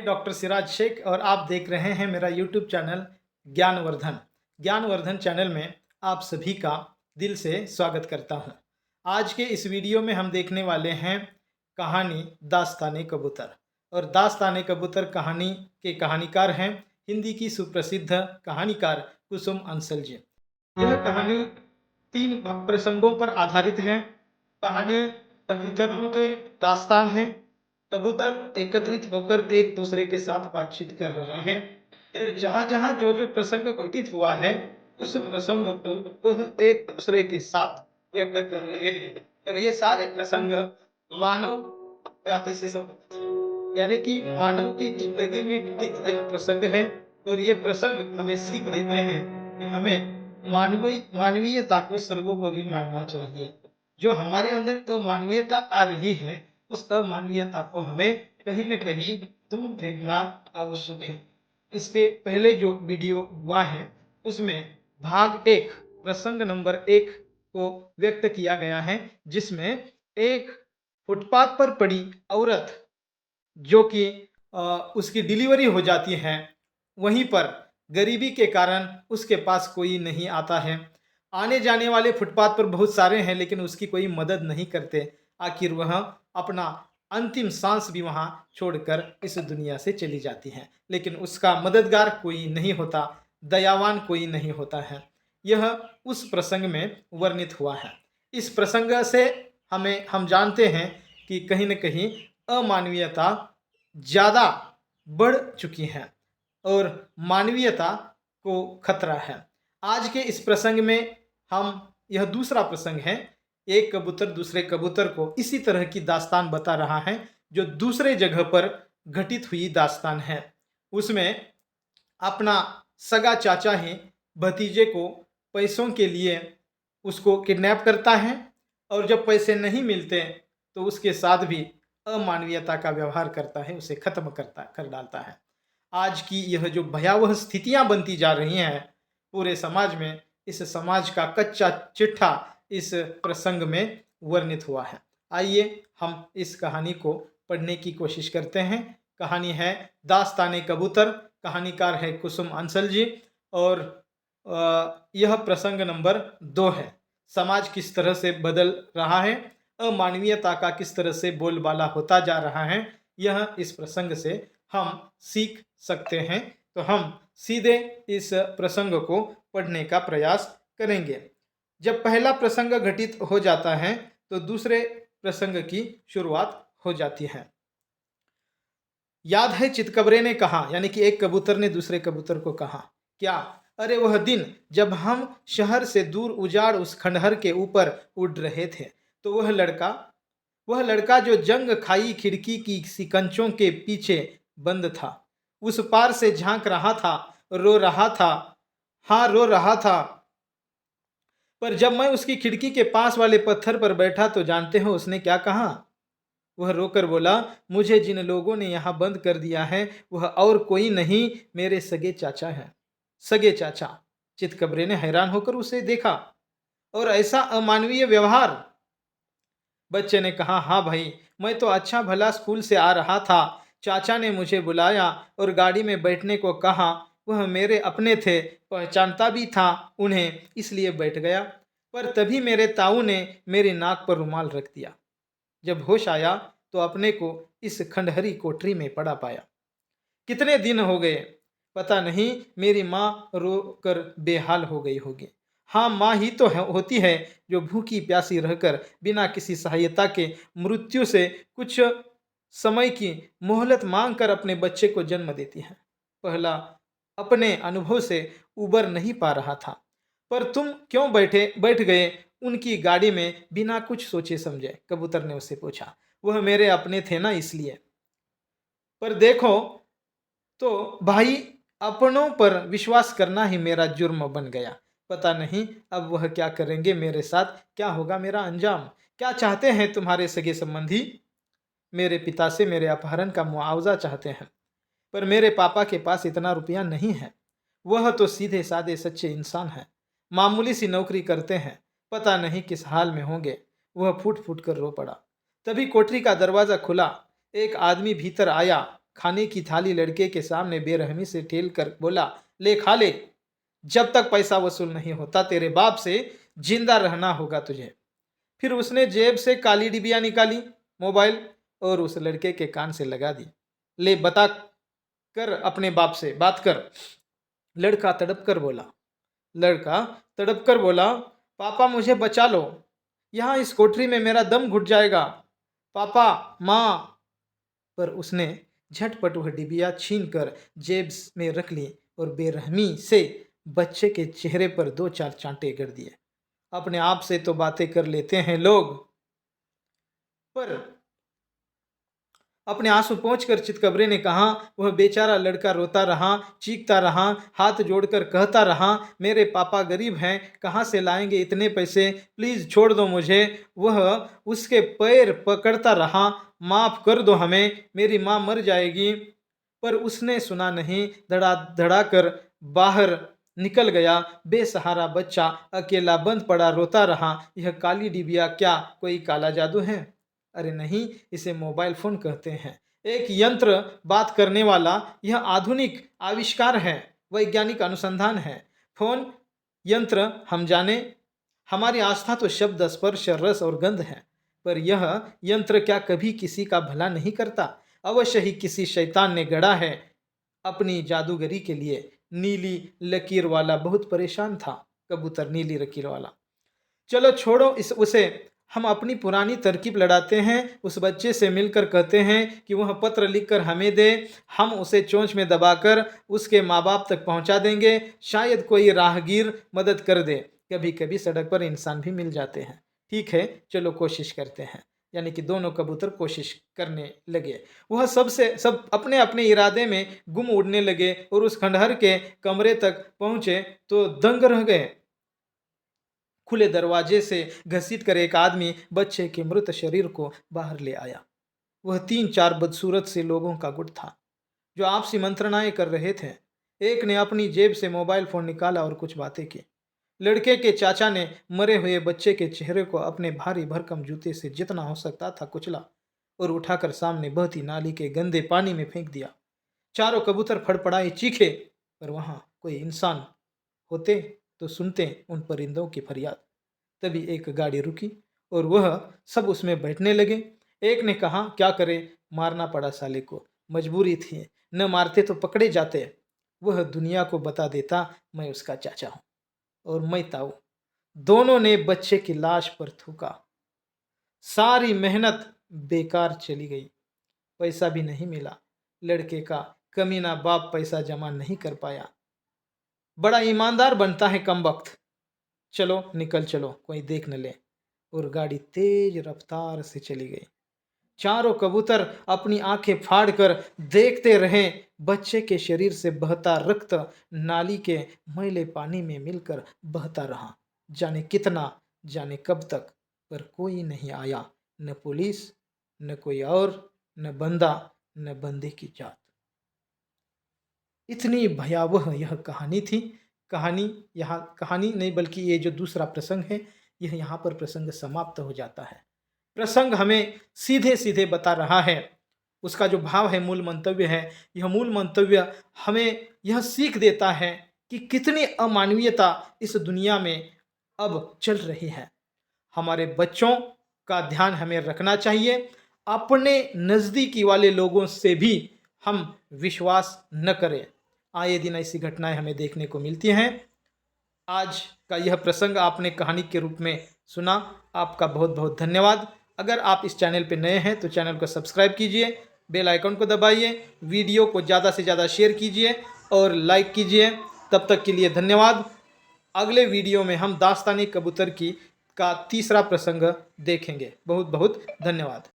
Doctor Siraj Sheikh और आप देख रहे हैं मेरा यूट्यूब चैनल ज्ञानवर्धन। ज्ञानवर्धन चैनल में आप सभी का दिल से स्वागत करता हूं। आज के इस वीडियो में हम देखने वाले हैं कहानी दास्ताने कबूतर। और दास्ताने कबूतर कहानी के कहानीकार हैं हिंदी की सुप्रसिद्ध कहानीकार कुसुम अंसल जी। यह कहानी 3 प्रसंगों पर आधारित है। कहानी कबूतरों के दास्तान है। कबूतर एकत्रित होकर एक दूसरे के साथ बातचीत कर रहे हैं। जहां जहां जो जो प्रसंग घटित हुआ है उस प्रसंग को वह एक दूसरे के साथ व्यक्त कर रहे हैं। और ये सारे प्रसंग मानव जाति से संबंधित, यानी कि मानव की जिंदगी में घटित एक प्रसंग है। और ये प्रसंग हमें सीख देते हैं कि हमें मानवीयता को सर्वोपरि मानना चाहिए। जो हमारे अंदर तो मानवीयता आ रही है उस अमानवीयता को हमें कहीं न कहीं दूर फेंकना आवश्यक है। इसके पहले जो वीडियो हुआ है उसमें भाग 1 प्रसंग नंबर 1 को व्यक्त किया गया है, जिसमें एक फुटपाथ पर पड़ी औरत जो कि उसकी डिलीवरी हो जाती है, वहीं पर गरीबी के कारण उसके पास कोई नहीं आता है। आने जाने वाले फुटपाथ पर बहुत सारे हैं लेकिन उसकी कोई मदद नहीं करते। आखिर वह अपना अंतिम सांस भी वहां छोड़कर इस दुनिया से चली जाती है, लेकिन उसका मददगार कोई नहीं होता, दयावान कोई नहीं होता है। यह उस प्रसंग में वर्णित हुआ है। इस प्रसंग से हम जानते हैं कि कहीं न कहीं अमानवीयता ज़्यादा बढ़ चुकी है और मानवीयता को खतरा है। आज के इस प्रसंग में यह दूसरा प्रसंग है। एक कबूतर दूसरे कबूतर को इसी तरह की दास्तान बता रहा है जो दूसरे जगह पर घटित हुई दास्तान है। उसमें अपना सगा चाचा ही भतीजे को पैसों के लिए उसको किडनैप करता है और जब पैसे नहीं मिलते तो उसके साथ भी अमानवीयता का व्यवहार करता है, उसे खत्म कर डालता है। आज की यह जो भयावह स्थितियां बनती जा रही हैं पूरे समाज में, इस समाज का कच्चा चिट्ठा इस प्रसंग में वर्णित हुआ है। आइए हम इस कहानी को पढ़ने की कोशिश करते हैं। कहानी है दास्ताने कबूतर, कहानीकार है कुसुम अंसल जी और यह प्रसंग नंबर 2 है। समाज किस तरह से बदल रहा है, अमानवीयता का किस तरह से बोलबाला होता जा रहा है, यह इस प्रसंग से हम सीख सकते हैं। तो हम सीधे इस प्रसंग को पढ़ने का प्रयास करेंगे। जब पहला प्रसंग घटित हो जाता है तो दूसरे प्रसंग की शुरुआत हो जाती है। याद है चितकबरे ने कहा, यानी कि एक कबूतर ने दूसरे कबूतर को कहा, क्या? अरे वह दिन जब हम शहर से दूर उजाड़ उस खंडहर के ऊपर उड़ रहे थे तो वह लड़का जो जंग खाई खिड़की की सिकंचों के पीछे बंद था, उस पार से झांक रहा था, रो रहा था। हाँ, रो रहा था। पर जब मैं उसकी खिड़की के पास वाले पत्थर पर बैठा तो जानते हो उसने क्या कहा? वह रोकर बोला, मुझे जिन लोगों ने यहाँ बंद कर दिया है वह और कोई नहीं, मेरे सगे चाचा हैं। सगे चाचा। चितकबरे ने हैरान होकर उसे देखा। और ऐसा अमानवीय व्यवहार? बच्चे ने कहा, हाँ भाई, मैं तो अच्छा भला स्कूल से आ रहा था, चाचा ने मुझे बुलाया और गाड़ी में बैठने को कहा। वह मेरे अपने थे, पहचानता भी था उन्हें, इसलिए बैठ गया। पर तभी मेरे ताऊ ने मेरी नाक पर रुमाल रख दिया। जब होश आया तो अपने को इस खंडहरी कोठरी में पड़ा पाया। कितने दिन हो गए पता नहीं, मेरी माँ रोकर बेहाल हो गई होगी। हाँ, माँ ही तो होती है जो भूखी प्यासी रहकर बिना किसी सहायता के मृत्यु से कुछ समय की मोहलत मांगकर अपने बच्चे को जन्म देती है। पहला अपने अनुभव से उबर नहीं पा रहा था, पर तुम क्यों बैठ गए उनकी गाड़ी में बिना कुछ सोचे समझे? कबूतर ने उससे पूछा। वह मेरे अपने थे ना, इसलिए। पर देखो तो भाई, अपनों पर विश्वास करना ही मेरा जुर्म बन गया। पता नहीं अब वह क्या करेंगे मेरे साथ, क्या होगा मेरा अंजाम। क्या चाहते हैं तुम्हारे सगे संबंधी? मेरे पिता से मेरे अपहरण का मुआवजा चाहते हैं, पर मेरे पापा के पास इतना रुपया नहीं है। वह तो सीधे साधे सच्चे इंसान हैं, मामूली सी नौकरी करते हैं, पता नहीं किस हाल में होंगे। वह फूट फूट कर रो पड़ा। तभी कोठरी का दरवाजा खुला, एक आदमी भीतर आया, खाने की थाली लड़के के सामने बेरहमी से ठेल कर बोला, ले खा ले, जब तक पैसा वसूल नहीं होता तेरे बाप से जिंदा रहना होगा तुझे। फिर उसने जेब से काली डिबिया निकाली, मोबाइल, और उस लड़के के कान से लगा दी। ले बता कर अपने बाप से बात कर। लड़का तड़प कर बोला, पापा मुझे बचा लो, यहाँ इस कोठरी में मेरा दम घुट जाएगा, पापा, माँ। पर उसने झटपट वह डिबिया छीन कर जेब में रख ली और बेरहमी से बच्चे के चेहरे पर 2-4 चांटे कर दिए। अपने आप से तो बातें कर लेते हैं लोग, पर अपने आंसू पोंछकर चितकबरे ने कहा, वह बेचारा लड़का रोता रहा, चीखता रहा, हाथ जोड़कर कहता रहा, मेरे पापा गरीब हैं, कहाँ से लाएंगे इतने पैसे, प्लीज़ छोड़ दो मुझे। वह उसके पैर पकड़ता रहा, माफ़ कर दो हमें, मेरी माँ मर जाएगी। पर उसने सुना नहीं, धड़ा धड़ा कर बाहर निकल गया। बेसहारा बच्चा अकेला बंद पड़ा रोता रहा। यह काली डिबिया क्या कोई काला जादू है? अरे नहीं, इसे मोबाइल फ़ोन कहते हैं। एक यंत्र बात करने वाला यह आधुनिक आविष्कार है, वैज्ञानिक अनुसंधान है। फ़ोन यंत्र हम जाने, हमारी आस्था तो शब्द, स्पर्श, रस और गंध है, पर यह यंत्र क्या कभी किसी का भला नहीं करता? अवश्य ही किसी शैतान ने गढ़ा है। अपनी जादूगरी के लिए नीली लकीर वाला बहुत परेशान था। कबूतर नीली लकीर वाला। चलो छोड़ो उसे, हम अपनी पुरानी तरकीब लड़ाते हैं। उस बच्चे से मिलकर कहते हैं कि वह पत्र लिखकर हमें दे, हम उसे चोंच में दबाकर उसके माँ बाप तक पहुंचा देंगे। शायद कोई राहगीर मदद कर दे। कभी कभी सड़क पर इंसान भी मिल जाते हैं। ठीक है, चलो कोशिश करते हैं। यानी कि दोनों कबूतर कोशिश करने लगे। वह सब अपने अपने इरादे में गुम उड़ने लगे और उस खंडहर के कमरे तक पहुंचे तो दंग रह गए। खुले दरवाजे से घसीट कर एक आदमी बच्चे के मृत शरीर को बाहर ले आया। वह 3-4 बदसूरत से लोगों का गुट था जो आपसी मंत्रणाएं कर रहे थे। एक ने अपनी जेब से मोबाइल फोन निकाला और कुछ बातें की। लड़के के चाचा ने मरे हुए बच्चे के चेहरे को अपने भारी भरकम जूते से जितना हो सकता था कुचला और उठाकर सामने बहती नाली के गंदे पानी में फेंक दिया। चारों कबूतर फड़फड़ाए चीखे, पर वहां कोई इंसान होते तो सुनते उन परिंदों की फरियाद। तभी एक गाड़ी रुकी और वह सब उसमें बैठने लगे। एक ने कहा, क्या करे, मारना पड़ा साले को, मजबूरी थी, न मारते तो पकड़े जाते। वह दुनिया को बता देता मैं उसका चाचा हूं और मैं ताऊ। दोनों ने बच्चे की लाश पर थूका। सारी मेहनत बेकार चली गई, पैसा भी नहीं मिला। लड़के का कमीना बाप पैसा जमा नहीं कर पाया। बड़ा ईमानदार बनता है कमबख्त। चलो निकल चलो, कोई देख न ले। और गाड़ी तेज रफ्तार से चली गई। चारों कबूतर अपनी आंखें फाड़कर देखते रहे। बच्चे के शरीर से बहता रक्त नाली के मैले पानी में मिलकर बहता रहा। जाने कितना, जाने कब तक, पर कोई नहीं आया। न पुलिस, न कोई और, न बंदा, न बंदे की जात। इतनी भयावह यह कहानी थी। कहानी नहीं बल्कि ये जो दूसरा प्रसंग है, यह यहाँ पर प्रसंग समाप्त हो जाता है। प्रसंग हमें सीधे सीधे बता रहा है, उसका जो भाव है, मूल मंतव्य है, यह मूल मंतव्य हमें यह सीख देता है कि कितनी अमानवीयता इस दुनिया में अब चल रही है। हमारे बच्चों का ध्यान हमें रखना चाहिए। अपने नज़दीकी वाले लोगों से भी हम विश्वास न करें। आए दिन ऐसी घटनाएं हमें देखने को मिलती हैं। आज का यह प्रसंग आपने कहानी के रूप में सुना, आपका बहुत बहुत धन्यवाद। अगर आप इस चैनल पर नए हैं तो चैनल को सब्सक्राइब कीजिए, बेल आइकन को दबाइए, वीडियो को ज़्यादा से ज़्यादा शेयर कीजिए और लाइक कीजिए। तब तक के लिए धन्यवाद। अगले वीडियो में हम दास्तानी कबूतर का तीसरा प्रसंग देखेंगे। बहुत बहुत धन्यवाद।